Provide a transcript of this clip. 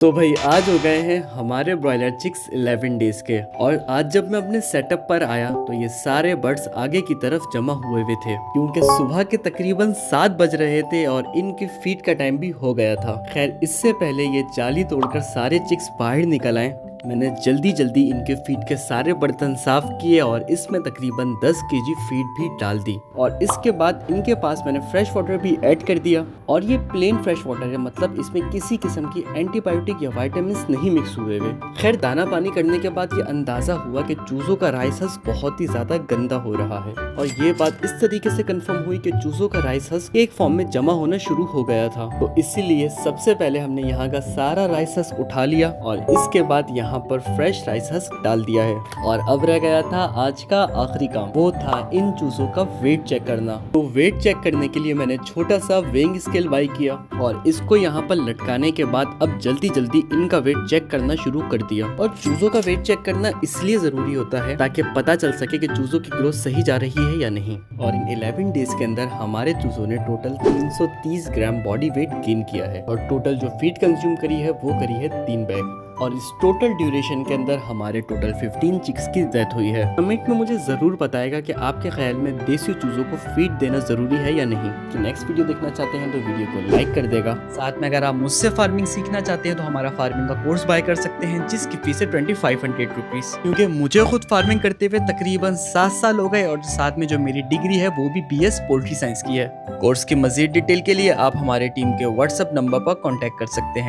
तो भाई आज हो गए हैं हमारे ब्रॉयलर चिक्स 11 डेज के। और आज जब मैं अपने सेटअप पर आया तो ये सारे बर्ड्स आगे की तरफ जमा हुए हुए थे, क्योंकि सुबह के तकरीबन 7 बज रहे थे और इनके फीड का टाइम भी हो गया था। खैर इससे पहले ये जाली तोड़कर सारे चिक्स बाहर निकल आए, मैंने जल्दी जल्दी इनके फीड के सारे बर्तन साफ किए और इसमें तकरीबन 10 केजी फीड भी डाल दी। और इसके बाद इनके पास मैंने फ्रेश वाटर भी ऐड कर दिया। और ये प्लेन फ्रेश वाटर है, मतलब इसमें किसी किस्म की एंटीबायोटिक या विटामिन्स नहीं मिक्स हुए हुए। खैर दाना पानी करने के बाद ये अंदाजा हुआ कि चूजों का राइस हस्क बहुत ही ज्यादा गंदा हो रहा है। और ये बात इस तरीके से कंफर्म हुई कि चूजों का राइस हस्क एक फॉर्म में जमा होना शुरू हो गया था। तो इसीलिए सबसे पहले हमने यहाँ का सारा राइस हस्क उठा लिया और इसके बाद यहाँ पर फ्रेश राइस हस्क डाल दिया है। और अब रह गया था आज का आखिरी काम, वो था इन चूजों का वेट चेक करना। तो वेट चेक करने के लिए मैंने छोटा सा वेइंग स्केल बाई किया और इसको यहाँ पर लटकाने के बाद अब जल्दी जल्दी इनका वेट चेक करना शुरू कर दिया। और चूजों का वेट चेक करना इसलिए जरूरी होता है ताकि पता चल सके कि चूजों की ग्रोथ सही जा रही है या नहीं। और इन 11 डेज के अंदर हमारे चूजों ने टोटल 330 ग्राम बॉडी वेट गेन किया है और टोटल जो फीड कंज्यूम करी है वो करी है 3 बैग। और इस टोटल ड्यूरेशन के अंदर हमारे टोटल 15 चिक्स की डेथ हुई है। कमेंट में मुझे जरूर बताएगा कि आपके ख्याल में देसी चूजों को फीड देना जरूरी है या नहीं। तो नेक्स्ट वीडियो देखना चाहते हैं तो वीडियो को लाइक कर देगा। साथ में अगर आप मुझसे फार्मिंग सीखना चाहते हैं तो हमारा फार्मिंग का कोर्स बाय कर सकते हैं, जिसकी फीस है 2500 रुपीज। क्योंकि मुझे खुद फार्मिंग करते हुए तकरीबन 7 साल हो गए और साथ में जो मेरी डिग्री है वो भी BS पोल्ट्री साइंस की है। कोर्स की मजीद डिटेल के लिए आप हमारे टीम के व्हाट्सएप नंबर पर कॉन्टेक्ट कर सकते हैं।